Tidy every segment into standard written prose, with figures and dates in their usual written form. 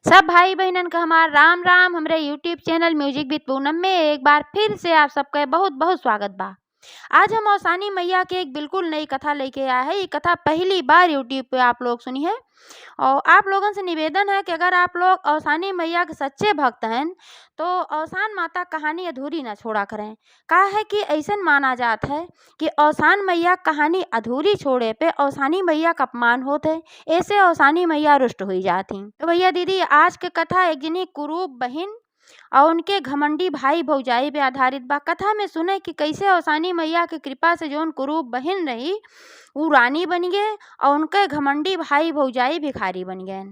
सब भाई बहनन का हमार राम राम। हमरे YouTube channel music with Poonam में एक बार फिर से आप सबका बहुत बहुत स्वागत बा। आज हम औसानी मैया के एक बिल्कुल नई कथा लेके आए हैं। ये कथा पहली बार यूट्यूब पे आप लोग सुनी है और आप लोगों से निवेदन है कि अगर आप लोग औसानी मैया के सच्चे भक्त हैं तो औसान माता कहानी अधूरी ना छोड़ा करें। का है कि ऐसन माना जाता है कि औसान मैया कहानी अधूरी छोड़े पे औसानी मैया का अपमान होते, ऐसे औसानी मैया रुष्ट हुई जाती। तो भैया दीदी, आज के कथा एक जनी कुरूप बहन और उनके घमंडी भाई भौजाई पे आधारित बा। कथा में सुने कि कैसे औसानी मैया की कृपा से जौन कुरूप बहन रही वो रानी बन गए और उनके घमंडी भाई भौजाई भिखारी बन गए।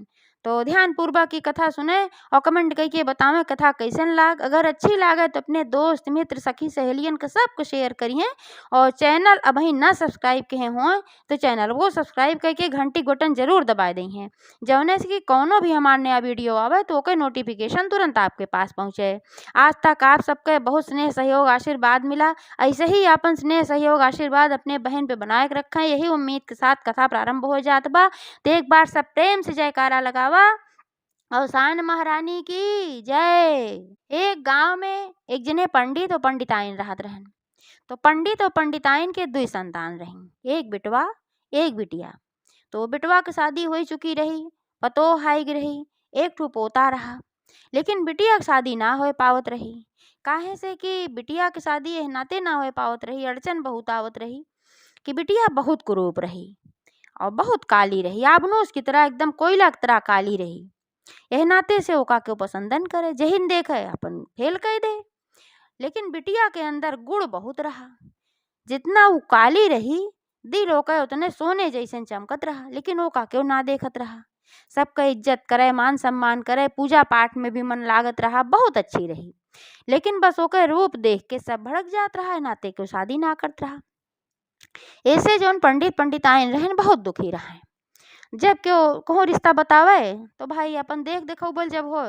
तो ध्यान पूर्वक की कथा सुने और कमेंट करके बतावें कथा कैसन लाग। अगर अच्छी लागे तो अपने दोस्त मित्र सखी सहेलियन के सबको शेयर करिए और चैनल अभी ना सब्सक्राइब किए हों तो चैनल वो सब्सक्राइब करके घंटी बटन जरूर दबा दें, जौने से कि कौनो भी हमारा नया वीडियो आवे तो ओके नोटिफिकेशन तुरंत आपके पास पहुँचे। आज तक आप सबके बहुत स्नेह सहयोग आशीर्वाद मिला, ऐसे ही अपन स्नेह सहयोग आशीर्वाद अपने बहन पे बनाए के रखें। यही उम्मीद के साथ कथा प्रारंभ हो जात बा। तो एक बार सब प्रेम से जयकारा लगावा। औसान महारानी की जय। एक गांव में एक जने पंडित और पंडिताइन रहत रहन। तो पंडित और पंडिताइन के दुई संतान रही, एक बिटवा एक बिटिया। तो बिटवा की शादी हो चुकी रही, पतोह हाइग रही, एक ठो पोता रहा, लेकिन बिटिया की शादी ना हो पावत रही। काहे से कि बिटिया की शादी एह नाते ना हो पावत रही, अड़चन बहुत आवत रही कि बिटिया बहुत कुरूप रही और बहुत काली रही, आबनोस की तरह एकदम कोयला की तरह काली रही। एह नाते से ओका के पसंदन करे, जहिन देखे अपन फेल कह दे। लेकिन बिटिया के अंदर गुण बहुत रहा, जितना वो काली रही दिल ओका उतने सोने जैसे चमकत रहा, लेकिन ओका क्यों ना देखत रहा। सबका इज्जत करे, मान सम्मान करे, पूजा पाठ में भी मन लागत रहा, बहुत अच्छी रही। लेकिन बस ओके रूप देख के सब भड़क जात रहा है, नाते क्यों शादी ना करत रहा। ऐसे जौन पंडित पंडिताइन रहन बहुत दुखी रहा है। जब क्यों कहूँ रिश्ता बतावे तो भाई अपन देख देखो बोल जब हो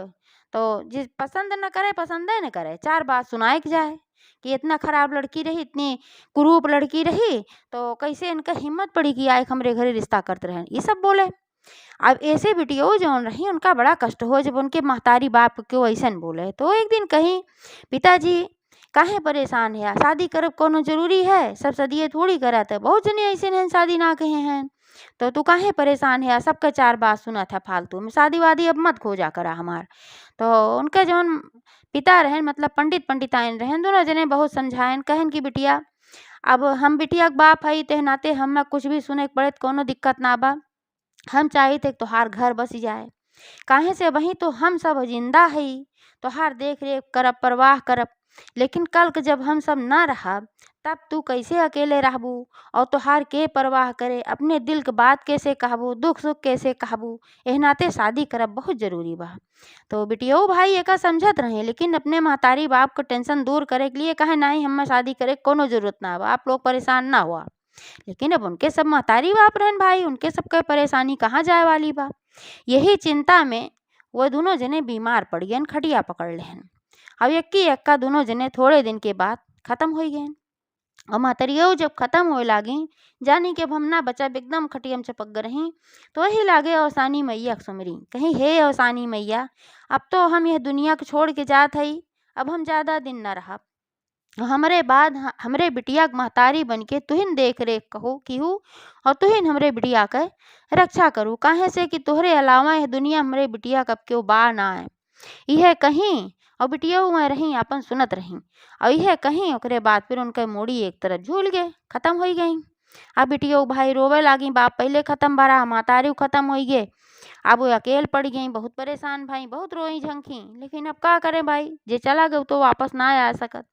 तो जिस पसंद न करे पसंद न करे, चार बात सुनाए के जाए कि इतना खराब लड़की रही, इतनी कुरूप लड़की रही, तो कैसे इनका हिम्मत पड़ी कि आए हमरे घरे रिश्ता करते रहे, ये सब बोले। अब ऐसे बिटियो जौन रही उनका बड़ा कष्ट हो जब उनके महतारी बाप क्यों ऐसा बोले। तो एक दिन कहीं पिताजी काहे परेशान है, शादी करब कोनो जरूरी है, सब सदिये थोड़ी करत है, बहुत जने ऐसे हैं शादी ना कहे हैं, तो तू काहे परेशान है, सबका चार बात सुना था फालतू में, शादी वादी अब मत खोजा करा हमार। तो उनके जौन पिता रहन मतलब पंडित पंडिताइन रहन, दोनों जने बहुत समझाएन, कहन कि बिटिया अब हम बिटिया के बाप है ते नाते हम कुछ भी सुने के पड़े तो कोनो दिक्कत ना बा, हम चाहे थे तोहार घर बस जाए, काहे से वहीं तो हम सब जिंदा है, तोहार देख रेख करब परवाह करब, लेकिन कल के जब हम सब ना रहब तब तू कैसे अकेले रहबू और तोहार के परवाह करे, अपने दिल के बात कैसे कहबू, दुख सुख कैसे कहबू, एह नाते शादी करब बहुत जरूरी बा। तो बिटियो भाई एका समझत रहे, लेकिन अपने महतारी बाप को टेंशन दूर करे के लिए कहे नहीं हम शादी करे कोनो जरूरत ना बा, आप लोग परेशान ना हुआ। लेकिन अब उनके सब महतारी बाप रहन भाई, उनके सबके परेशानी कहाँ जाए वाली बा। यही चिंता में वो दोनों जने बीमार पड़ गए, खटिया पकड़ लेहन। अब यक्की यक्का दोनों जने थोड़े दिन के बाद खत्म हो गए। और महतरियो जब खत्म होए लागी, जानी कि अब हम ना बचा एकदम खटियम चपक रही, तो वही लागे औसानी मैया सुमरी, कहीं हे औसानी मैया अब तो हम यह दुनिया को छोड़ के जात हई, अब हम ज़्यादा दिन न रहा, हमरे बाद हमरे बिटिया के महतारी बन के तुहिन देख रेख कहो कीहू और तुहिन हमरे बिटिया के रक्षा करू, काहे से कि तोहरे अलावा यह दुनिया हमरे बिटिया कब क्यों बा ना आए। यह कहीं और बिटिया मैं रही अपन सुनत रही और यह कहीं ओकरे बाद फिर उनके मोड़ी एक तरफ झूल गए, खत्म हो गई। अब बिटिया भाई रोवे लागी, बाप पहले खत्म बारा, महतारी खत्म हो गए, अब वो अकेले पड़ गई, बहुत परेशान भाई, बहुत रोई झंकी, लेकिन अब का करें भाई, जे चला गया तो वापस ना आ सकत।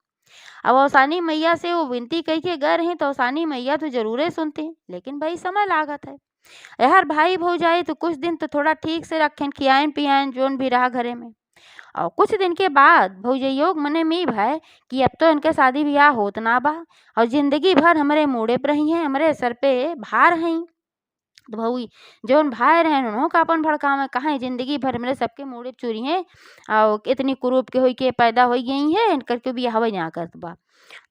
अब औसानी मैया से वो विनती कह के गए रही तो औसानी मैया तो जरूर सुनती, लेकिन भाई समय लागत है। यार भाई भौजाई तो कुछ दिन तो थोड़ा ठीक से रखें, खियाएं पियाएं जोन भी रहा घरे में, और कुछ दिन के बाद भौजैयो मने में भाई कि अब तो इनके शादी ब्याह होत ना बा और जिंदगी भर हमारे मोड़े पर रही हैं, हमारे सर पे भार हैं। तो भाई जौन भाई रहन उन्हों का अपन भड़कावे, कहाँ जिंदगी भर मेरे सबके मोड़े चोरी हैं और इतनी कुरूप के हुई के पैदा हो गई है, इनकर के भी हवा यहाँ करत बा।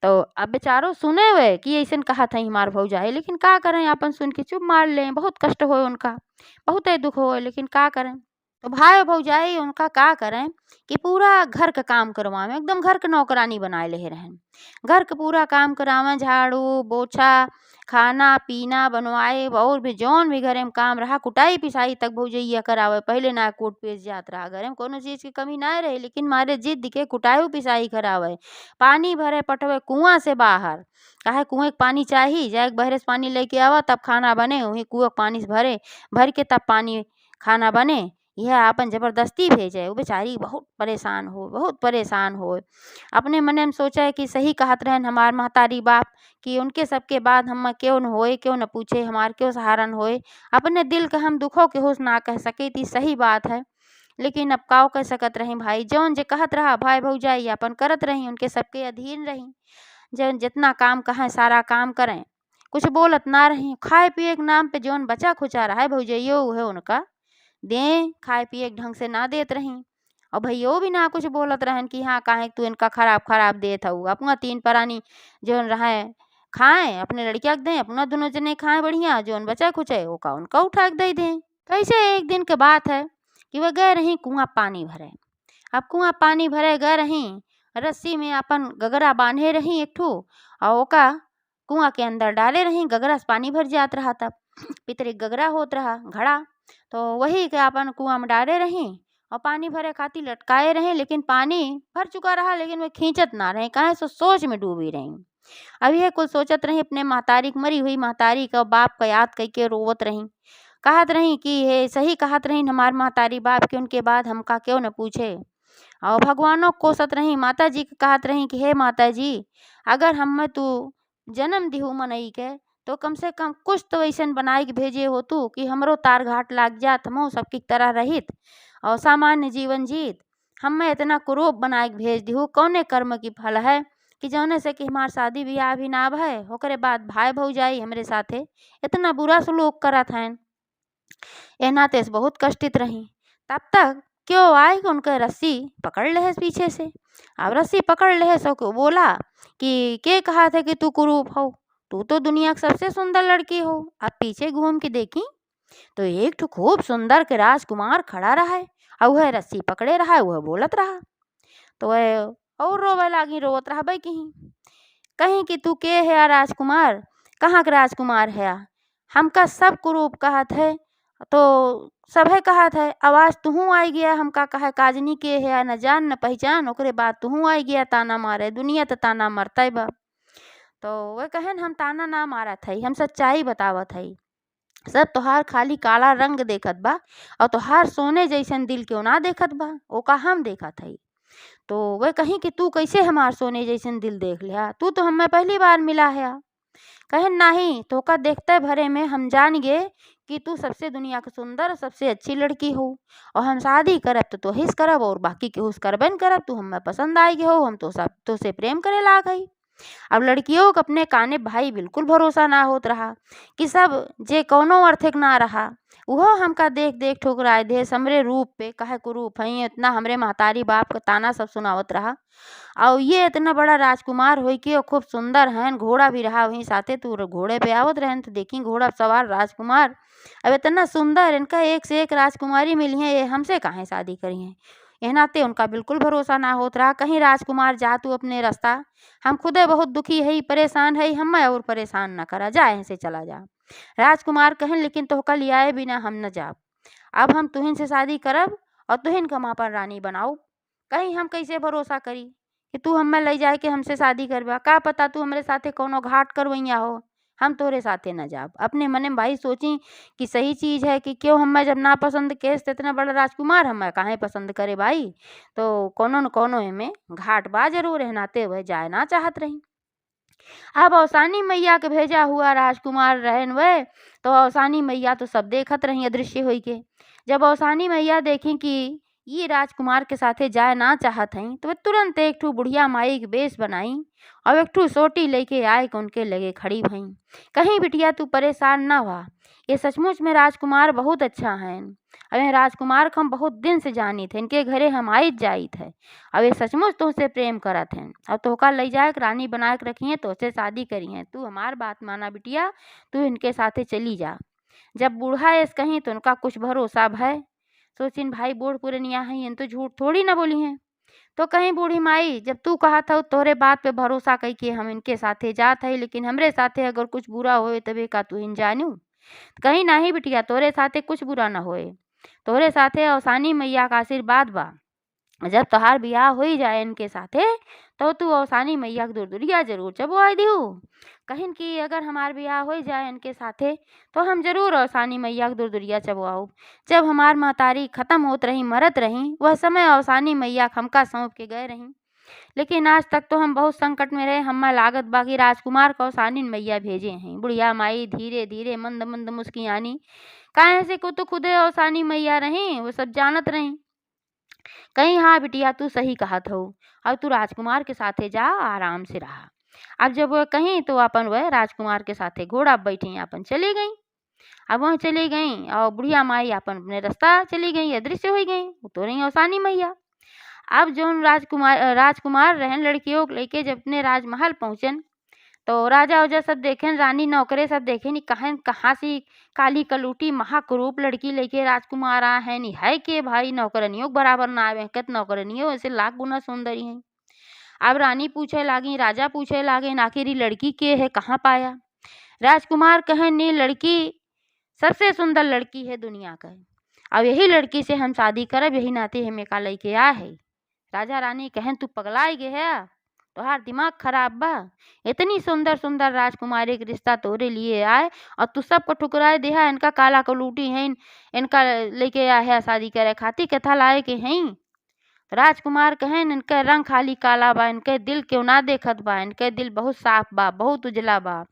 तो अब बेचारो सुने हुए कि ऐसा कहा था हमार भौजाई, लेकिन का करें अपन सुन के चुप मार लें, बहुत कष्ट हो उनका, बहुत दुख हो, लेकिन का करें। तो भाई भौजाई उनका का करें कि पूरा घर का काम करवावें, एकदम घर के नौकरानी बनाए ले रहन। घर का पूरा काम करावें, झाड़ू पोछा खाना पीना बनवाए और भी जौन भी घरे में काम रहा, कुटाई पिसाई तक भौजैया करावे। पहले ना कोट पेच जात रहा, घरे में कोनो चीज की कमी ना रहे, लेकिन मारे जिद के कुटाई पिसाई करावे। पानी भरे पटवे कुआं से बाहर, काहे कुएं के पानी चाही, जाए के बहरे से पानी लेके आवा तब खाना बने, वही कुआं के पानी से भरे भर के तब पानी खाना बने। यह आपन जबरदस्ती भेजे, वो बेचारी बहुत परेशान हो। अपने मने में सोचा कि सही कहत रहन हमार महतारी बाप कि उनके सबके बाद हम क्यों न होए, क्यों न पूछे, हमार क्यों सहारा न होए। अपने दिल के हम दुखों के होश ना कह सके थी, सही बात है, लेकिन अब काव कह सकत रही भाई। जौन जे कहत रहा भाई भौजाई अपन करत रही, उनके सबके अधीन रही। जौन जितना काम कहें सारा काम करें, कुछ बोलत ना रही। खाए पिए के नाम पे जौन बचा खुचा रहा है भौजैयो है उनका दें, खाए पिए के ढंग से ना देत रही। और भैयो भी ना कुछ बोलत रहन कि हाँ काहे तू इनका खराब खराब देत हऊ। अपना तीन परानी जौन रहे खाएं, अपने लड़किया के दें, अपना दोनों जने खाएं बढ़िया, जौन बचा खुचे ओका उनका उठा के दे दें। कैसे एक दिन के बात है कि वह गए रही कुआं पानी भरे। अब कुआं पानी भरे गए रही, रस्सी में अपन गगरा बांधे रही एक ठू, और ओका कुआं के अंदर डाले रही। गगरा से पानी भर जात रहा, तब पितरे गगरा होत रहा घड़ा, तो वही के अपन कुआं में डाले रही और पानी भरे खातिर लटकाए रहे। लेकिन पानी भर चुका रहा, लेकिन वे खींचत ना रहे, काहे सो सोच में डूबी रही। अब यह कुल सोचत रही, अपने महतारी मरी हुई महतारी का बाप का याद करके रोवत रही। कहत रही कि हे सही कहत रही हमार महतारी बाप के, उनके बाद हमका क्यों न पूछे। और भगवानों को कोसत रही, माता जी के कहत रही कि हे माता जी, अगर हम तू जन्म दिहू मनई के, तो कम से कम कुछ तो ऐसा बनाए के भेजे हो तू कि हमरो तार घाट लाग जात, हमहू सबकी तरह रहित और सामान्य जीवन जीत। हमें इतना कुरूप बनाए के भेज दिहू, कौने कर्म की फल है कि जौने से कि हमार शादी ब्याह भी ना भय, ओकरे बाद भाई भौजाई हमरे साथे इतना बुरा सलूक करत हैं। ए नाते से बहुत कष्टित रही। तब तक क्यों आए कि उनके रस्सी पकड़ ले पीछे से। अब रस्सी पकड़ ले सो को बोला कि के कहा था कि तू कुरूप हो, तू तो दुनिया की सबसे सुंदर लड़की हो। अब पीछे घूम के देखी तो एक ठो खूब सुंदर के राजकुमार खड़ा रहा है, और वह रस्सी पकड़े रहा है, वह बोलत रहा। तो वह और रोवे लागी, रोवत रहा भाई कहीं कि तू के है राजकुमार, कहाँ के राजकुमार है, हमका सब कुरूप कहत है, तो सभे कहत है। आवाज तुहू आई गया, हमका कहे काजनी के है, न जान न पहचान, ओकरे बाद तुहू आई गया ताना मारे, दुनिया तो ताना मरता बा। तो वह कहन हम ताना ना मारत हई, हम सच्चाई बतावत हई। सब तोहार खाली काला रंग देखत बा, और तोहार सोने जैसन दिल क्यों ना देखत बा, ओका हम देखत हई। तो वह कहीं कि तू कैसे हमार सोने जैसन दिल देख लिया, तू तो हमें पहली बार मिला है। कहन नहीं, तोका देखते भरे में हम जान गए कि तू सबसे दुनिया की सुंदर सबसे अच्छी लड़की हो, और हम शादी करब तो तोहिस करब और बाकी के हुस करबे न करब। तू हमें पसंद आई हो, हम तो सब तो से प्रेम करे लाग हई। अब लड़कियों को अपने काने भाई बिल्कुल भरोसा ना होत रहा कि सब जे कौनो अर्थिक ना रहा, वह हमका देख देख ठुकराए दे हमरे रूप पे, कहे कुरूप हई, इतना हमरे महतारी बाप का ताना सब सुनावत रहा। और ये इतना बड़ा राजकुमार होई कि खूब सुंदर हैं, घोड़ा भी रहा वहीं साथे, तू घोड़े पे आवत रहन तो देखी घोड़ा सवार राजकुमार। अब इतना सुंदर, इनका एक से एक राजकुमारी मिली है, ये हमसे काहे शादी करी है। एह नाते उनका बिल्कुल भरोसा ना होत रहा। कहीं राजकुमार जा तू अपने रास्ता, हम खुदे बहुत दुखी है, परेशान है, हमें और परेशान न करा, जा यहाँ से चला जा। राजकुमार कहन लेकिन तोहका लियाए बिना हम न जाब, अब हम तुहिन से शादी करब और तुहिन का अपन रानी बनाओ। कहीं हम कैसे भरोसा करी कि तू हमें ले जाए के हमसे शादी करबा, का पता तू हमारे साथे कोनो घाट करवैया हो, हम तोरे साथे न जाब। अपने मने में भाई सोची कि सही चीज है कि क्यों हमें जब ना पसंद केस तो इतना बड़ा राजकुमार हमें काहे पसंद करे भाई, तो कोनो न कोनो में घाट बा जरूर है, नाते वह जाए ना चाहत रही। अब औसानी मैया के भेजा हुआ राजकुमार रहन वह, तो औसानी मैया तो सब देखत रही अदृश्य होई के। जब औसानी मैया देखी कि ये राजकुमार के साथे जाए ना चाहत हई, तो वे तुरंत एक ठू बुढ़िया माई के बेस बनाई और एक ठू सोटी लेके आए के उनके लगे खड़ी भई। कहीं बिटिया तू परेशान ना हुआ, ये सचमुच में राजकुमार बहुत अच्छा है। अब यह राजकुमार को हम बहुत दिन से जानी थे, इनके घरे हम आइत जाइत है, अब ये सचमुच तुझसे प्रेम करत हैं, अब तोहका ले जाए रानी बना के रखी है, तुझसे शादी करी है। तू हमार बात माना बिटिया, तू इनके साथे चली जा। जब बूढ़ा ऐस कहीं तो उनका कुछ भरोसा भय, सोचिन भाई बूढ़ पुरनिया हैं, इन तो झूठ थोड़ी ना बोली हैं। तो कहीं बूढ़ी माई, जब तू कहा था तोहरे बात पे भरोसा कई के हम इनके साथे जात है, लेकिन हमरे साथे अगर कुछ बुरा होए तबे का तू इन जानू। कहीं नाही बिटिया, तोरे साथे कुछ बुरा ना होए। तोरे साथे औसानी मैया का आशीर्वाद बा। जब तोहार बियाह होई जाए इनके साथे, तो तू औसानी मैया के दुरदुरिया जरूर चबुआई दिहू। कहिन कि अगर हमार बियाह होई जाए इनके साथे, तो हम जरूर औसानी मैया के दुरदुरिया चबुआऊ। जब हमार महतारी खत्म होत रही, मरत रही, वह समय औसानी मैया हमका सौंप के गए रही। लेकिन आज तक तो हम बहुत संकट में रहे, हम्मा लागत बाकी राजकुमार को औसानीन मैया भेजे हैं। बुढ़िया माई धीरे धीरे मंद मंद मुस्कियानी, काहे से को तो खुदे औसानी मैया रही, वो सब जानत रही। कहीं हाँ बिटिया, तू सही कहत हऊ। अब तू राजकुमार के साथे जा, आराम से रहा। अब जब वह कहीं तो अपन वह राजकुमार के साथे घोड़ा बैठी अपन चली गई। अब वह चली गई और बुढ़िया माई अपन अपने रास्ता चली गई, अदृश्य हो गई। वो तो रही औसानी मैया। अब जो राजकुमार रहन लड़कियों को लेके जब अपने राजमहल पहुंचन, तो राजा उजा सब देखें, रानी नौकरे सब देखे नी कहाँ से काली कलूटी महाकुरूप लड़की लेके राजकुमार आ है नी है के भाई, नौकरनियों के बराबर ना आवे, कत नौकरनियों ऐसे लाख गुना सुंदरी हैं। अब रानी पूछे लागी, राजा पूछे लागे, आखिर लड़की के है कहाँ पाया। राजकुमार कहे नी लड़की सबसे सुंदर लड़की है दुनिया का, अब यही लड़की से हम शादी करब, यही नाते हमें का लेके आ है। राजा रानी कहें तू पगलाई गे है, तोहार दिमाग खराब बा। इतनी सुंदर सुंदर राजकुमारी के रिश्ता तोरे लिए आए और तू सबको ठुकराए दिया, इनका काला कलूटी है, इनका लेके आया है शादी करे खातिर, कथा लाए के हैं। राजकुमार कहें इनके रंग खाली काला बा, इनके दिल क्यों ना देखत बा, इनके दिल बहुत साफ बा, बहुत उजला बा।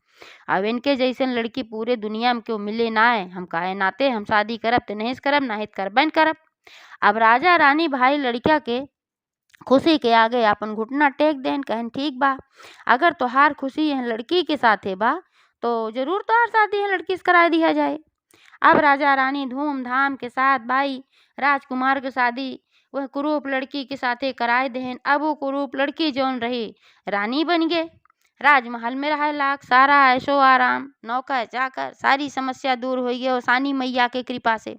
अब इनके जैसन लड़की पूरे दुनिया में क्यों मिले ना है, हम काहे नाते हम शादी करब तो नहीं करब, नहीं करबन करब। अब राजा रानी भाई लड़किया के खुशी के आगे अपन घुटना टेक देन, कहन ठीक बा, अगर तोहार खुशी है लड़की के साथे बा, तो जरूर तोहार शादी है लड़की से करा दिया जाए। अब राजा रानी धूमधाम के साथ भाई राजकुमार के शादी वह कुरूप लड़की के साथे कराए देहन। अब वो कुरूप लड़की जौन रही रानी बन गए, राजमहल में रहे लाख, सारा ऐशो आराम, नौकर चाकर सारी समस्या दूर हो गई औसानी मैया के कृपा से।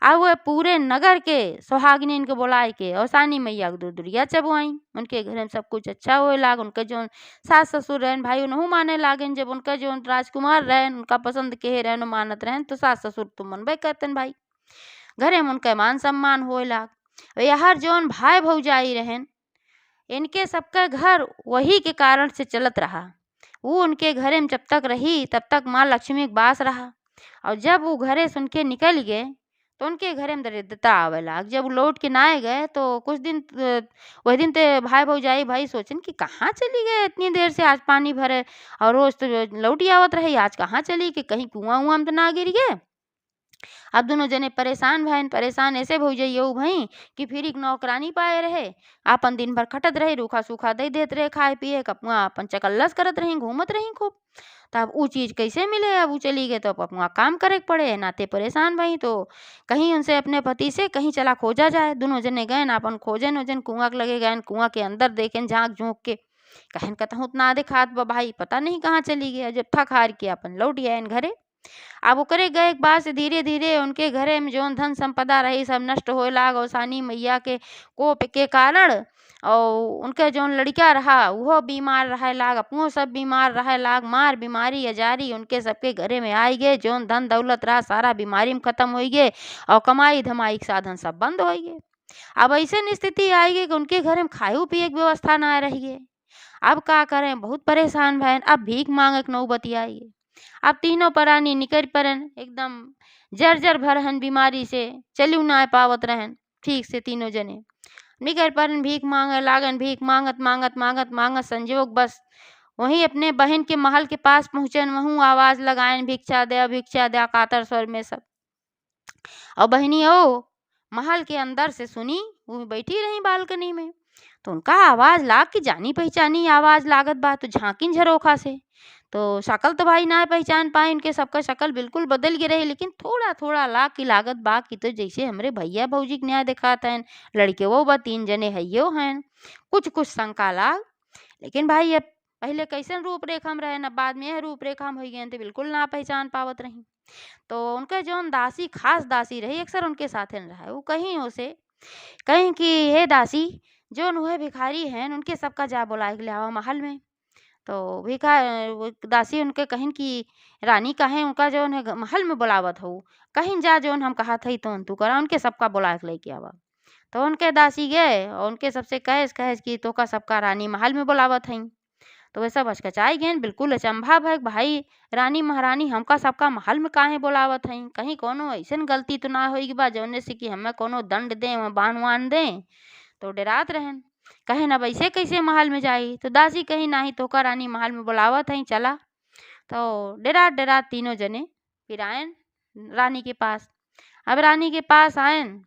अब वह पूरे नगर के सुहागिनीन को बुलाए के औसानी मैया के दुरदुरिया चबुआई। उनके घर में सब कुछ अच्छा होए लाग, उनके जो सास ससुर रहन भाई उन्हों माने लागन, जब उनका जो राजकुमार रहन उनका पसंद के रहन मानत रहन, तो सास ससुर तो मनबे करतन भाई। घरे में उनके मान सम्मान होए लाग। यार जौन भाई भौजाई रहन, इनके सबका घर वही के कारण से चलत रहा। वो उनके घरे में जब तक रही तब तक माँ लक्ष्मी के बास रहा, और जब वो घरे सुन के निकल गए तो उनके घरे में दरिद्रता आवे लाग। जब लौट के ना गए तो कुछ दिन वही दिन ते भाई भौजाई भाई सोचन कि कहाँ चली गए इतनी देर से, आज पानी भरे और रोज तो लौट ही आवत रही, आज कहाँ चली, कि कहीं कुआं उआं में तो ना गिर गए। अब दोनों जने परेशान भैन, परेशान ऐसे भौजइयो भई कि फिर एक नौकरानी पाए रहे, आपन दिन भर खटत रहे, रूखा सूखा दे देत रहे खाए पिए, कपुआ अपन चकल्लस करत रही, घूमत रही खूब। तब वो चीज़ कैसे मिले, अब वो चली गए तो अब अपना काम करे के पड़े, नाते परेशान भई। तो कहीं उनसे अपने पति से कहीं चला खोजा जाए। दोनों जने गए अपन खोजन वोजन, कुआं के लगे गए, कुआं के अंदर देखें झाँक झोंक के, कहन कहता उतना दिखात बा भाई, पता नहीं कहाँ चली गया। जब थक हार के अपन लौट आए घरे। अब ओकरे गए के बाद से धीरे धीरे उनके घरे में जौन धन संपदा रही सब नष्ट होए लाग औसानी मैया के कोप के कारण। और उनके जौन लड़का रहा वो बीमार रहे लाग, अपनों सब बीमार रहे लाग, मार बीमारी अजारी उनके सबके घरे में आई गए। जौन धन दौलत रहा सारा बीमारी में खत्म हो गए और कमाई धमाई के साधन सब बंद हो गए। अब ऐसे स्थिति आई गई कि उनके घर में खाए पिए की व्यवस्था ना रही है। अब का करें, बहुत परेशान भैन। अब भीख मांगे के नौबती आई है। अब तीनों प्राणी निकल परन एकदम जर्जर भरहन बीमारी से, चलू ना पावत रहन ठीक से। तीनों जने निकल परन भीख मांगे लागन, भीख मांगत मांगत मांगत मांगत संजोग बस वहीं अपने बहन के महल के पास पहुंचन। वहूँ आवाज लगायन भिक्षा दे कातर स्वर में सब। और बहनी ओ महल के अंदर से सुनी, वो बैठी रही बालकनी में, तो उनका आवाज लाग की जानी पहचानी आवाज लागत बा। तो झांकिन झरोखा से तो शकल तो भाई ना पहचान पाए, इनके सबका शकल बिल्कुल बदल गए रहे, लेकिन थोड़ा थोड़ा लाग की लागत बा कि तो जैसे हमरे भैया भौजी के न्याय दिखात हैं। लड़के वो बा तीन जने हइयो हैं, कुछ कुछ शंका लाग। लेकिन भाई अब पहले कैसन रूप रेखा में रहे न बाद में यह रूप रेखा में हो गए तो बिल्कुल ना पहचान पावत रही। तो उनके जौन दासी खास दासी रही अक्सर उनके साथे न रहे। उ कहीं ओसे कहीं कि हे दासी जौन उहे भिखारी हैं उनके सबका जा बुलाए के लियावा महल में। तो वो दासी उनके कहिन कि रानी काहे उनका जौन है महल में बुलावत हऊ, कहिन जा जौन हम कहत हई तौन तू करा उनके सबका बुला के लइके आवा। तो उनके दासी गए और उनके सबसे कहेस कि तोहका सबका रानी महल में बुलावत हईं। तो वे सब हचकचाई गइन, बिल्कुल अचंभा भइल भाई रानी महारानी हमका सबका महल में काहे बुलावत हईं? कहीं कौनो अइसन गलती तो ना होई बा जौने से कि हमें कौनो दंड दें बान-वान दें? तो डेरात रहन। कहेन अब अइसे कैसे महल में जाई? तो दासी कही नाही तोहका रानी महल में बुलावत हईं चला। तो डेरात-डेरात तीनों जने फिर आएन रानी के पास। अब रानी के पास आएन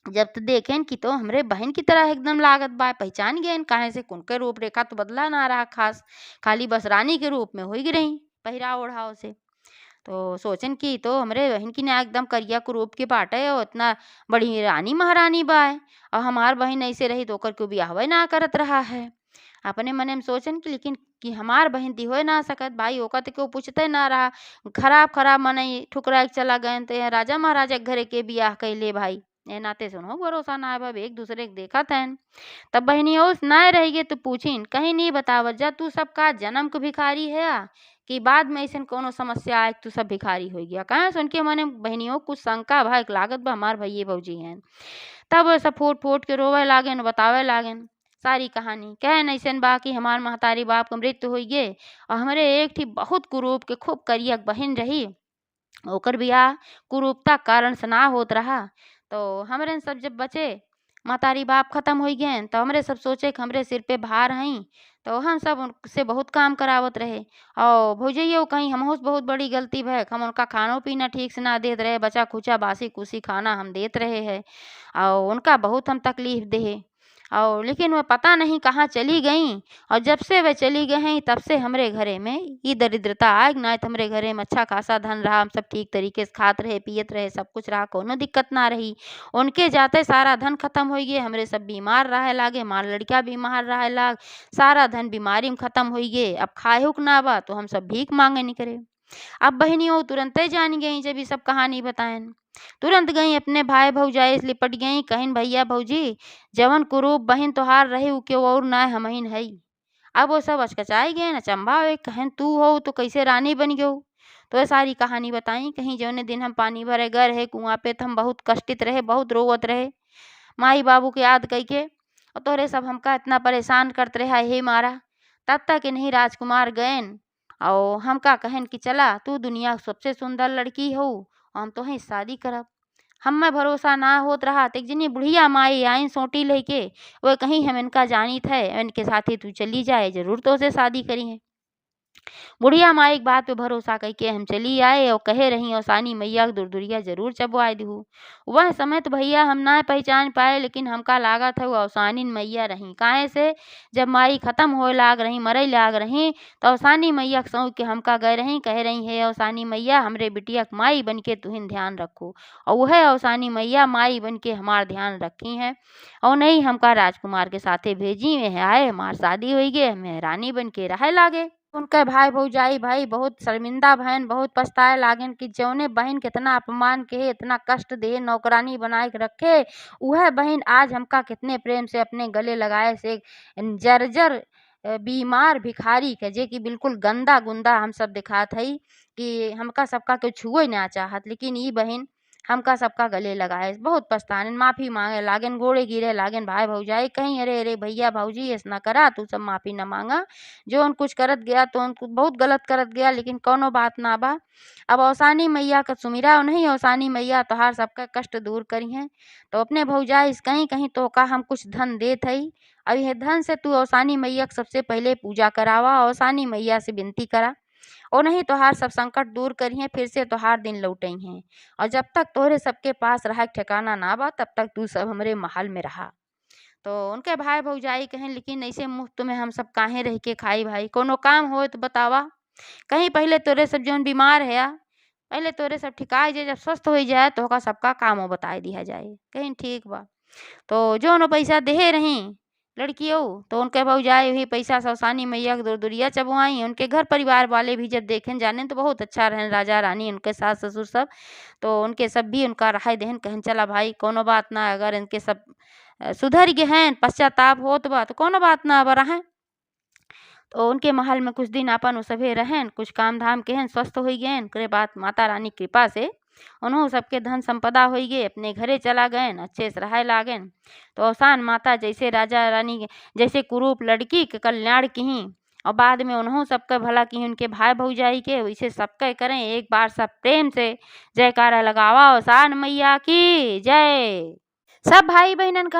जब तो देखेन कि तो हमरे बहन की तरह एकदम लागत बा, पहचान गएन काहे से उनके रूप रेखा तो बदला ना रहा खास, खाली बस रानी के रूप में होई रही पहिराव ओढ़ाव से। तो सोचन कि तो हमरे बहन की ना एकदम करिया कुरूप के बाटे और इतना बड़ी रानी महारानी बाए और हमार बहन ऐसे रही तो ओकर क्यों बियाहवे ना करत रहा है। अपने मने में सोचन कि लेकिन कि हमार बहन दी होए ना सकत भाई ओका तो क्यों पूछते ना रहा। खराब मनई ठुकरा के चला गए तो राजा महाराजा के घरे के बियाह कैले भाई। ए नाते सुनो भरोसा ना है एक दूसरे के देखत हन। तब बहनियों ना रहिए तो पूछिन कहीं नहीं बतावत जा तू सबका जन्म के भिखारी है कि बाद में ऐसे कोनो समस्या आए तू सब भिखारी हो गया। कहाँ सुन के मने बहनियों कुछ शंका भाई लागत बा हमार भैये भौजी हैं। तब सब फूट फूट के रोवे लागेन बतावे लागेन सारी कहानी कहन ऐसन बा कि हमार महतारी बाप के मृत्यु हो गए और हमरे एक थी बहुत कुरूप के खूब करियक बहन रही ओकर बियाह कुरूपता कारण से ना होत रहा। तो हमरे सब जब बचे महतारी बाप खत्म हो गए तो हमरे सब सोचे कि हमरे सिर पे भार हई तो हम सब उनसे बहुत काम करावत रहे और भौजैयो कहीं हमहू से बहुत बड़ी गलती भय हम उनका खानो पीना ठीक से ना देत रहे बचा खुचा बासी कुसी खाना हम देत रहे है और उनका बहुत हम तकलीफ दे और लेकिन वह पता नहीं कहाँ चली गई और जब से वे चली गई हैं तब से हमरे घरे में ये दरिद्रता आए ना तो हमरे घरे में अच्छा खासा धन रहा हम सब ठीक तरीके से खात रहे पियत रहे सब कुछ रहा कोनो दिक्कत ना रही। उनके जाते सारा धन खत्म हो गए हमरे सब बीमार रहे लागे हमार लड़का बीमार रहे लाग सारा धन बीमारी में खत्म हो गए। अब खाए ना बा तो हम सब भीख मांगे नहीं करे। अब बहनियों तुरंत ही जान गई जब ये सब कहानी बताएन तुरंत गई अपने भाई भौजाई से लिपट गई कहिन भैया भौजी जवन कुरूप बहन तोहार रहे उ क्यों और ना हमहिन हई। अब वो सब अचकचाई गए अचंभा हुए कहन तू हो तो कैसे रानी बन गयो। तो ये सारी कहानी बताई कहीं जौने दिन हम पानी भरे गए रहे कुआं पे तो हम बहुत कष्टित रहे बहुत रोवत रहे माई बाबू के याद कई के और तोहरे सब हमका इतना परेशान करते रहे हे मारा। तब तक नहीं राजकुमार गएन और हमका कहन कि चला तू दुनिया की सबसे सुंदर लड़की हो हम तो शादी करब। हमें भरोसा ना होत रहा तो एक जनी बुढ़िया माई आई सोटी लेके वो कहीं हम इनका जानी थे इनके साथ ही तू चली जाए जरूर तो उसे शादी करी है। बुढ़िया माई एक बात पे भरोसा करके हम चली आए और कहे रही औसानी मैया दुरदुरिया जरूर चबवाए दू। वह समय तो भैया हम ना पहचान पाए लेकिन हमका लागत है वो औसानी मैया रही काहे से जब माई खत्म होए लाग रही मरे लाग रही तो औसानी मैया सौ के हमका गए रही कह रही है औसानी मैया हमरे बिटिया के माई बन के तुहिन ध्यान रखो और वह औसानी मैया माई बन के हमार ध्यान रखी है और नहीं हमका राजकुमार के साथे भेजी में आए हमार शादी हुई गए हमें रानी बन के रहे लागे। उनके भाई भौजाई भाई बहुत शर्मिंदा बहन बहुत पछताए लागन कि जौने बहन कितना अपमान के इतना कष्ट दे नौकरानी बनाए के रखे वह बहन आज हमका कितने प्रेम से अपने गले लगाए से जर्जर बीमार भिखारी के जे कि बिल्कुल गंदा गुंदा हम सब दिखात हई कि हमका सबका के छुए ना चाहत लेकिन ये बहन हमका सबका गले लगाए बहुत पछतान माफी मांगे लागन गोड़े गिरे लागन भाई भौजाई कहीं अरे अरे भैया भौजी ऐसा करा तू सब माफी न मांगा जो उन कुछ करत गया तो उनको बहुत गलत करत गया लेकिन कोनो बात ना बा। अब औसानी मैया का सुमिरा नहीं औसानी मैया तोहार सबका कष्ट दूर करी हैं तो अपने भौजाई कहीं कहीं तो का हम कुछ धन देत हई अब यह धन से तू औसानी मैया सबसे पहले पूजा करावा औसानी मैया से विनती करा और नहीं तोहार सब संकट दूर करिए फिर से तोहार दिन लौटई हैं और जब तक तोहरे सबके पास रहा ठिकाना ना बा तब तक तू सब हमरे महल में रहा। तो उनके भाई भौजाई कहें लेकिन ऐसे मुफ्त में हम सब काहे रह के खाई भाई कोनो काम हो तो बतावा कहीं पहले तोरे सब जौन बीमार है पहले तोरे सब ठिकाई जाए जब स्वस्थ हो जाए तो सबका काम बताए दिया जाए कहीं ठीक बा। तो जो पैसा दे रही लड़कियों तो उनके भौजाई भी पैसा सौसानी मैया के दुरदुरिया चबुआई। उनके घर परिवार वाले भी जब देखें जाने तो बहुत अच्छा रहें, राजा रानी उनके सास ससुर सब। तो उनके सब भी उनका रहाई देहन, कहन चला भाई कोनो बात ना, अगर इनके सब सुधर गए हैं, पश्चाताप होत बा तो कोनो बात ना, अब रहें। तो उनके महल में कुछ दिन अपन उ सभे रहें, कुछ काम धाम के हैं, स्वस्थ हो गए। ओकरे बाद माता रानी कृपा से उन्हों सबके धन संपदा हो गए, अपने घरे चला गए, अच्छे से रहाय लागेन। तो अवसान माता जैसे राजा रानी जैसे कुरूप लड़की के कल्याण की और बाद में उन्हों सबके भला की, उनके भाई भौजाई के वैसे सबके करें। एक बार सब प्रेम से जयकारा लगावा, अवसान मैया की जय। सब भाई बहनन का